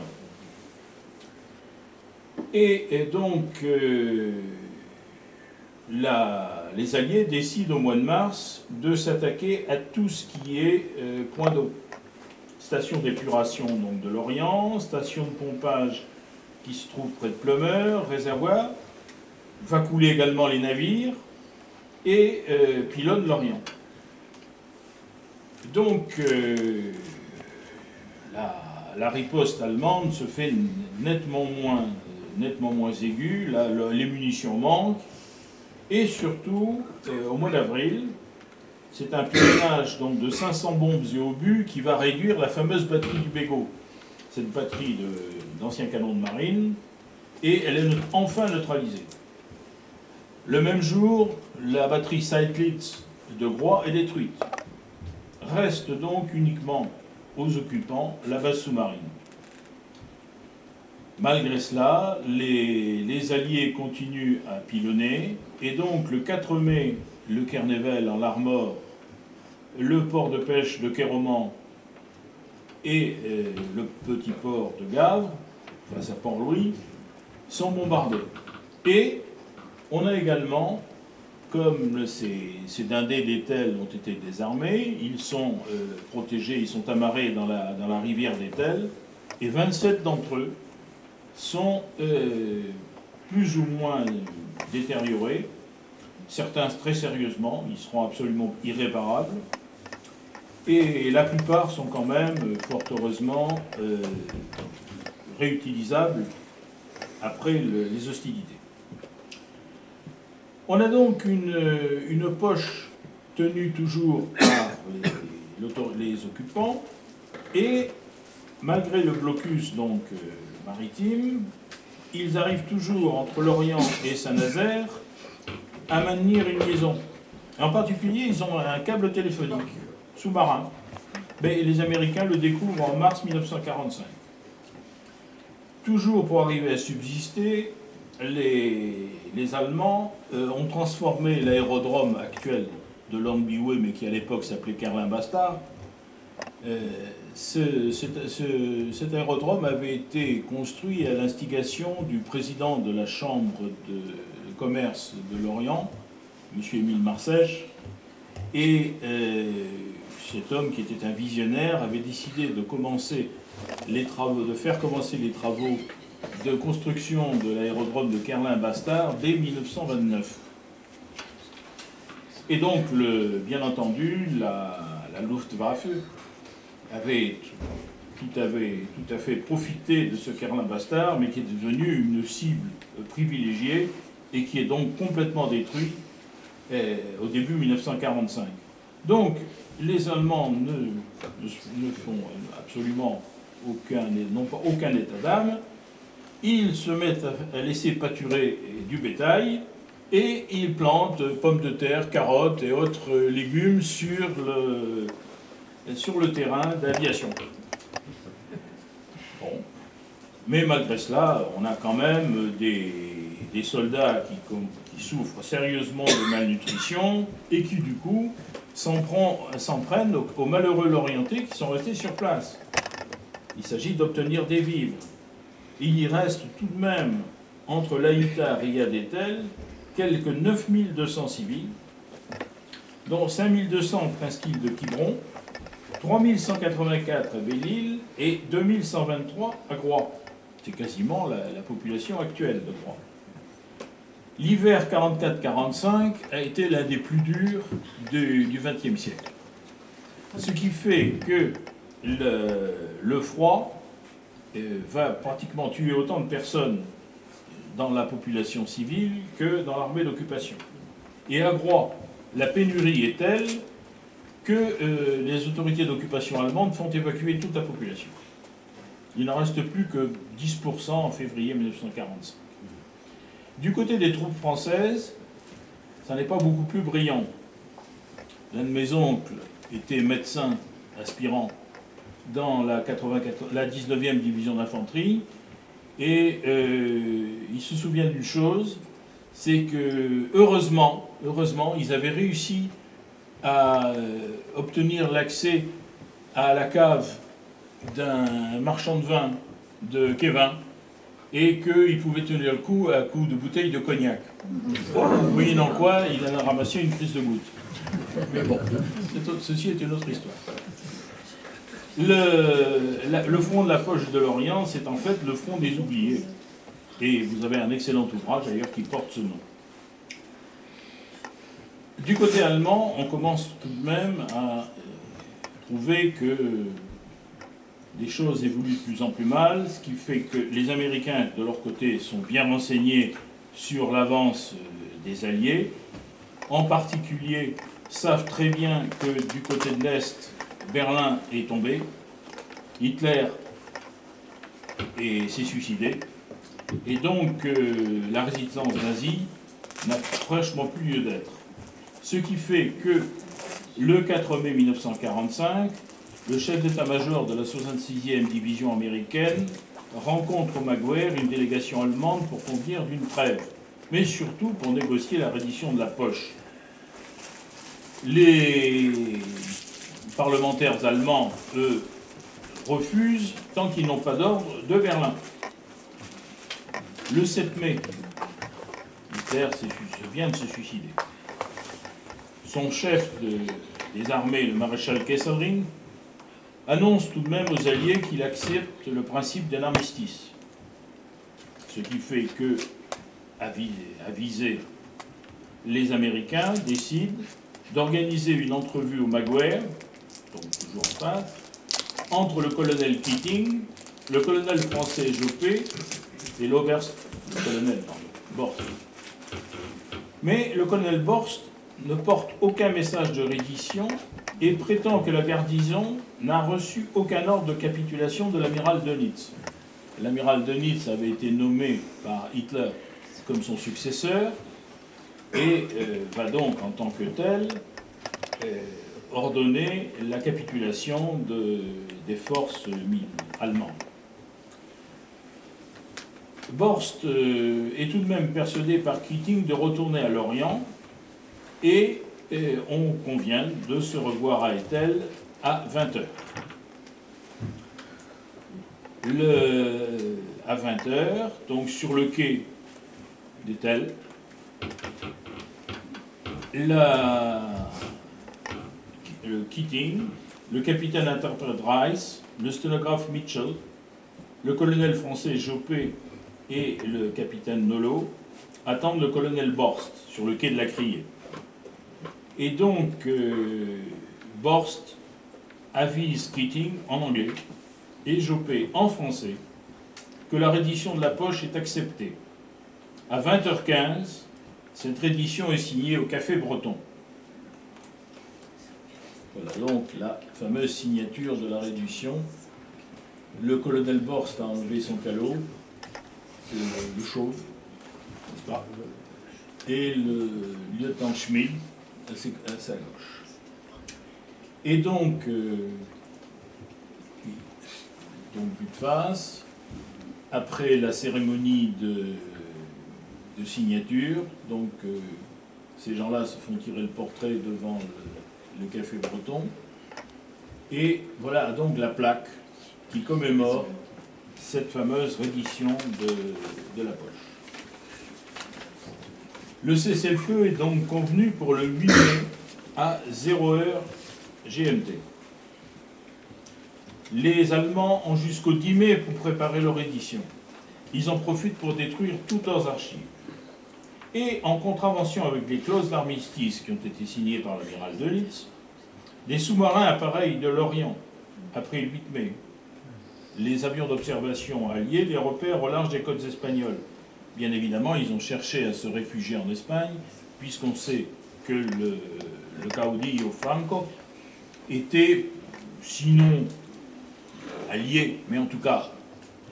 Et donc, les Alliés décident au mois de mars de s'attaquer à tout ce qui est point d'eau. Station d'épuration donc de l'Orient, station de pompage qui se trouve près de Plumeur, réservoir, va couler également les navires et pilonne l'Orient. Donc la riposte allemande se fait nettement moins aiguë, les munitions manquent, et surtout, au mois d'avril, c'est un pilonnage donc, de 500 bombes et obus qui va réduire la fameuse batterie du Bégot. Cette batterie d'anciens canons de marine, et elle est enfin neutralisée. Le même jour, la batterie Seydlitz de Groix est détruite. Reste donc uniquement aux occupants la base sous-marine. Malgré cela, les Alliés continuent à pilonner, et donc le 4 mai, le Kernevel en l'Armor, le port de pêche de Kéroman et le petit port de Gavre, face à Port-Louis, sont bombardés. Et on a également, comme ces dindés d'Etel ont été désarmés, ils sont protégés, ils sont amarrés dans la rivière d'Etel, et 27 d'entre eux sont plus ou moins détériorés, certains très sérieusement, ils seront absolument irréparables, et la plupart sont quand même, fort heureusement, réutilisables après les hostilités. On a donc une poche tenue toujours par les occupants, et malgré le blocus donc, maritime, ils arrivent toujours entre l'Orient et Saint-Nazaire à maintenir une liaison. Et en particulier, ils ont un câble téléphonique sous-marin. Mais les Américains le découvrent en mars 1945. Toujours pour arriver à subsister, les Allemands ont transformé l'aérodrome actuel de Longbiway, mais qui à l'époque s'appelait Kerlin-Bastard. Cet aérodrome avait été construit à l'instigation du président de la Chambre de commerce de l'Orient, M. Émile Marsèche, et cet homme, qui était un visionnaire, avait décidé de faire commencer les travaux de construction de l'aérodrome de Kerlin-Bastard dès 1929. Et donc, bien entendu, la Luftwaffe avait tout à fait profité de ce Kerlin-Bastard, mais qui est devenu une cible privilégiée et qui est donc complètement détruit au début 1945. Donc, les Allemands ne font absolument aucun état d'âme. Ils se mettent à laisser pâturer du bétail et ils plantent pommes de terre, carottes et autres légumes sur le terrain d'aviation. Bon. Mais malgré cela, on a quand même des soldats qui souffrent sérieusement de malnutrition et qui, du coup, s'en prennent aux malheureux Lorientais qui sont restés sur place. Il s'agit d'obtenir des vivres. Il y reste tout de même, entre Laïta, Riyad et Tel, quelques 9200 civils, dont 5200 presqu'îles de Quiberon, 3184 à Belle-Île et 2123 à Groix. C'est quasiment la population actuelle de Groix. L'hiver 44-45 a été l'un des plus durs du XXe siècle. Ce qui fait que le froid va pratiquement tuer autant de personnes dans la population civile que dans l'armée d'occupation. Et à Groix, la pénurie est telle que les autorités d'occupation allemandes font évacuer toute la population. Il n'en reste plus que 10% en février 1945. Du côté des troupes françaises, ça n'est pas beaucoup plus brillant. L'un de mes oncles était médecin aspirant dans la 19e division d'infanterie, et il se souvient d'une chose, c'est que heureusement, ils avaient réussi à obtenir l'accès à la cave d'un marchand de vin de Kévin, et qu'il pouvait tenir le coup à coup de bouteilles de cognac. Moyennant quoi, il en a ramassé une prise de goutte. Mais bon, ceci est une autre histoire. Le front de la poche de l'Orient, c'est en fait le front des oubliés. Et vous avez un excellent ouvrage d'ailleurs qui porte ce nom. Du côté allemand, on commence tout de même à trouver que les choses évoluent de plus en plus mal, ce qui fait que les Américains, de leur côté, sont bien renseignés sur l'avance des Alliés. En particulier, savent très bien que du côté de l'Est, Berlin est tombé, Hitler s'est suicidé, et donc la résistance nazie n'a franchement plus lieu d'être. Ce qui fait que le 4 mai 1945, le chef d'état-major de la 66e division américaine rencontre au Maguire une délégation allemande pour convenir d'une trêve, mais surtout pour négocier la reddition de la poche. Les parlementaires allemands, eux, refusent tant qu'ils n'ont pas d'ordre de Berlin. Le 7 mai, Hitler vient de se suicider. Son chef des armées, le maréchal Kesselring, annonce tout de même aux Alliés qu'il accepte le principe d'un armistice. Ce qui fait que, avisés, les Américains décident d'organiser une entrevue au Maguire, donc toujours en face, entre le colonel Keating, le colonel français Joppé et l'oberst, le colonel Borst. Mais le colonel Borst ne porte aucun message de reddition et prétend que la garnison n'a reçu aucun ordre de capitulation de l'amiral Dönitz. L'amiral Dönitz avait été nommé par Hitler comme son successeur et va donc, en tant que tel, ordonner la capitulation des forces allemandes. Borst est tout de même persuadé par Keating de retourner à Lorient et on convient de se revoir à Etel à 20h. À 20h, donc sur le quai d'Etel, le Keating, le capitaine interprète Rice, le sténographe Mitchell, le colonel français Joppé et le capitaine Nolot attendent le colonel Borst sur le quai de la Criée. Et donc, Borst avise Keating en anglais et Joppé en français que la reddition de la poche est acceptée. À 20h15, cette reddition est signée au Café Breton. Voilà donc la fameuse signature de la reddition. Le colonel Borst a enlevé son calot, le chauve, n'est-ce pas, et le lieutenant Schmid à sa gauche. Et donc vue de face, après la cérémonie de signature, donc ces gens-là se font tirer le portrait devant le Café Breton, et voilà donc la plaque qui commémore cette fameuse reddition de la poche. Le cessez-le-feu est donc convenu pour le 8 mai à 0h GMT. Les Allemands ont jusqu'au 10 mai pour préparer leur édition. Ils en profitent pour détruire toutes leurs archives. Et en contravention avec les clauses d'armistice qui ont été signées par l'amiral de Litz, des sous-marins appareillent de l'Orient après le 8 mai. Les avions d'observation alliés les repèrent au large des côtes espagnoles. Bien évidemment, ils ont cherché à se réfugier en Espagne, puisqu'on sait que le caudillo Franco était, sinon allié, mais en tout cas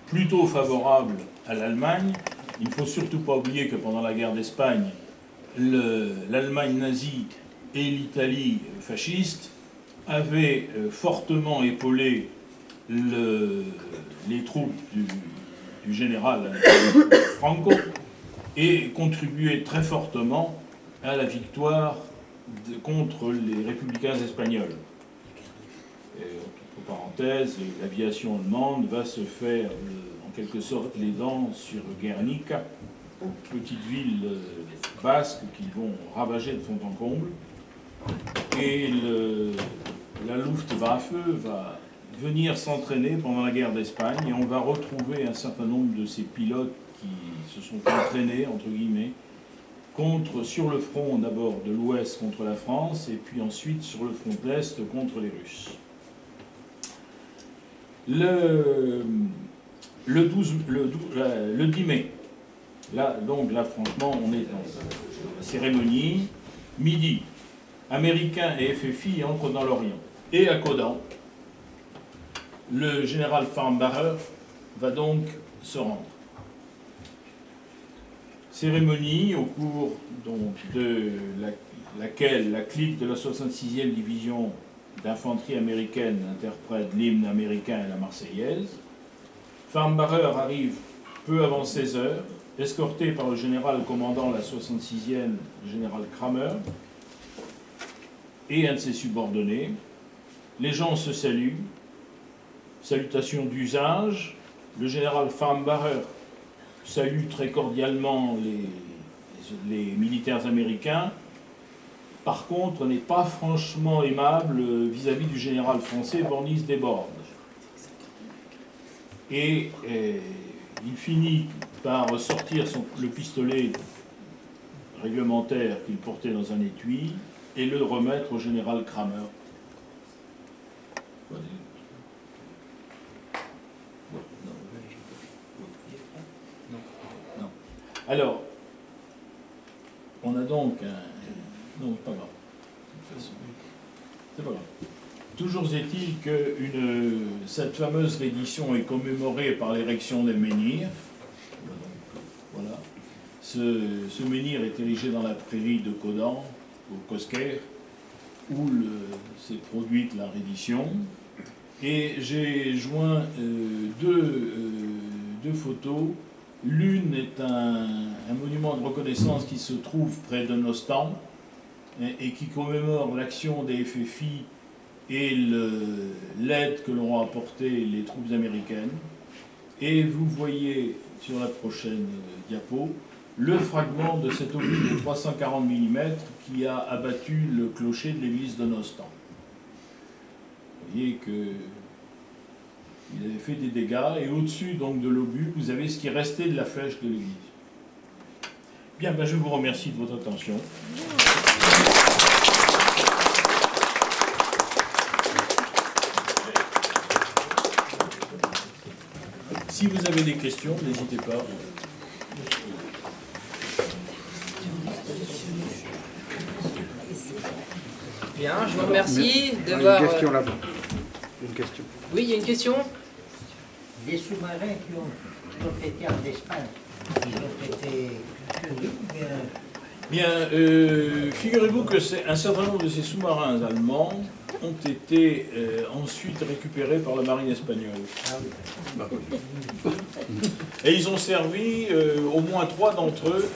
plutôt favorable à l'Allemagne. Il ne faut surtout pas oublier que pendant la guerre d'Espagne, l'Allemagne nazie et l'Italie fasciste avaient fortement épaulé les troupes du général Franco et contribué très fortement à la victoire contre les républicains espagnols. Et, entre parenthèses, l'aviation allemande va se faire en quelque sorte les dents sur Guernica, petite ville basque qu'ils vont ravager de fond en comble. Et la Luftwaffe va venir s'entraîner pendant la guerre d'Espagne et on va retrouver un certain nombre de ces pilotes qui se sont entraînés, entre guillemets, sur le front d'abord de l'Ouest contre la France et puis ensuite sur le front de l'Est contre les Russes. Le 10 mai, là franchement on est dans la cérémonie, midi, Américains et FFI entrent dans l'Orient. Et à Caudan, le général Farnbacher va donc se rendre. Cérémonie au cours donc, de laquelle la clique de la 66e division d'infanterie américaine interprète l'hymne américain et la Marseillaise. Farnbacher arrive peu avant 16 heures, escorté par le général commandant la 66e, le général Kramer, et un de ses subordonnés. Les gens se saluent, salutations d'usage. Le général Farnbacher salue très cordialement les militaires américains. Par contre, n'est pas franchement aimable vis-à-vis du général français Bornis Desbordes. Et il finit par sortir le pistolet réglementaire qu'il portait dans un étui et le remettre au général Kramer. Alors, on a donc un... Non, pas grave. C'est pas grave. Toujours est-il que cette fameuse reddition est commémorée par l'érection des menhirs. Voilà. Ce menhir est érigé dans la prairie de Caudan, au Cosquer, où s'est produite la reddition. Et j'ai joint deux photos. L'une est un monument de reconnaissance qui se trouve près de Nostan et qui commémore l'action des FFI et l'aide que leur ont apporté les troupes américaines. Et vous voyez sur la prochaine diapo le fragment de cet obus de 340 mm qui a abattu le clocher de l'église de Nostan. Vous voyez que il avait fait des dégâts, et au-dessus donc de l'obus, vous avez ce qui restait de la flèche de l'église. Bien, ben, je vous remercie de votre attention. Si vous avez des questions, n'hésitez pas. Bien, je vous remercie de voir... Une question là-bas. Une question. Oui, il y a une question. Les sous-marins qui ont été en Espagne, ils ont été tués ou bien... Bien, figurez-vous que un certain nombre de ces sous-marins allemands ont été ensuite récupérés par la marine espagnole. Ah oui. Et ils ont servi, au moins 3 d'entre eux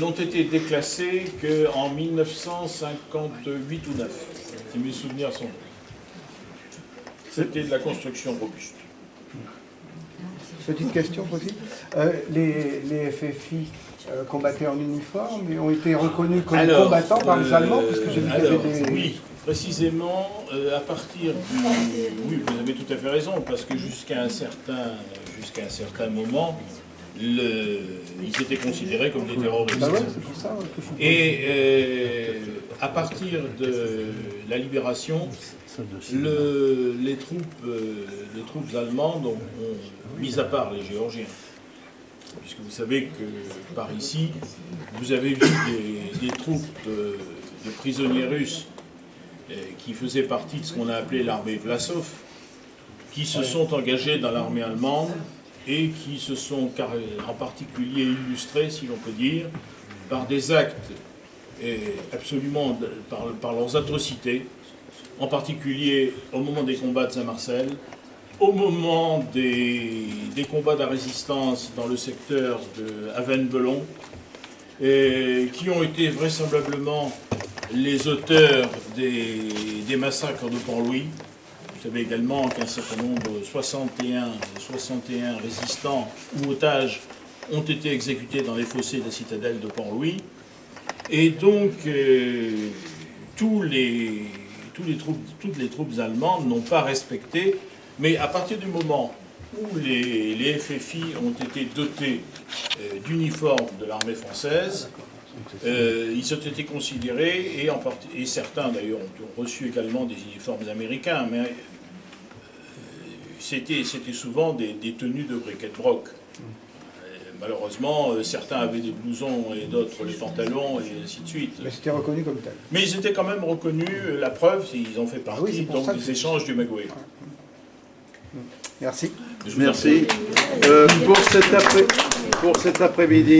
n'ont été déclassés qu'en 1958 ou 9, si mes souvenirs sont bons. C'était de la construction robuste. Petite question possible. Les FFI combattaient en uniforme et ont été reconnus comme combattants par les Allemands, parce que j'ai vu qu'il y avait des... Oui, précisément, à partir du... Oui, vous avez tout à fait raison, parce que jusqu'à un certain moment, ils étaient considérés comme des terroristes. Bah ouais, c'est pour ça que je suis... Et à partir de la libération, les troupes allemandes ont, mis à part les Géorgiens, puisque vous savez que par ici, vous avez vu des troupes de prisonniers russes qui faisaient partie de ce qu'on a appelé l'armée Vlasov, qui se sont engagés dans l'armée allemande et qui se sont en particulier illustrés, si l'on peut dire, par des actes absolument, par leurs atrocités, en particulier au moment des combats de Saint-Marcel, au moment des combats de la résistance dans le secteur de Avennes-Belon, qui ont été vraisemblablement les auteurs des massacres de Port-Louis. Vous savez également qu'un certain nombre, 61 résistants ou otages, ont été exécutés dans les fossés de la citadelle de Port-Louis. Et donc, toutes les troupes allemandes n'ont pas respecté, mais à partir du moment où les FFI ont été dotés d'uniformes de l'armée française, ils ont été considérés, et certains d'ailleurs ont reçu également des uniformes américains, mais c'était souvent des tenues de bric-et-broc. Malheureusement, certains avaient des blousons et d'autres les pantalons et ainsi de suite. Mais c'était reconnu comme tel. Mais ils étaient quand même reconnus, la preuve, ils ont fait partie donc, des échanges du Magoué. Merci. Merci. Pour cet après-midi,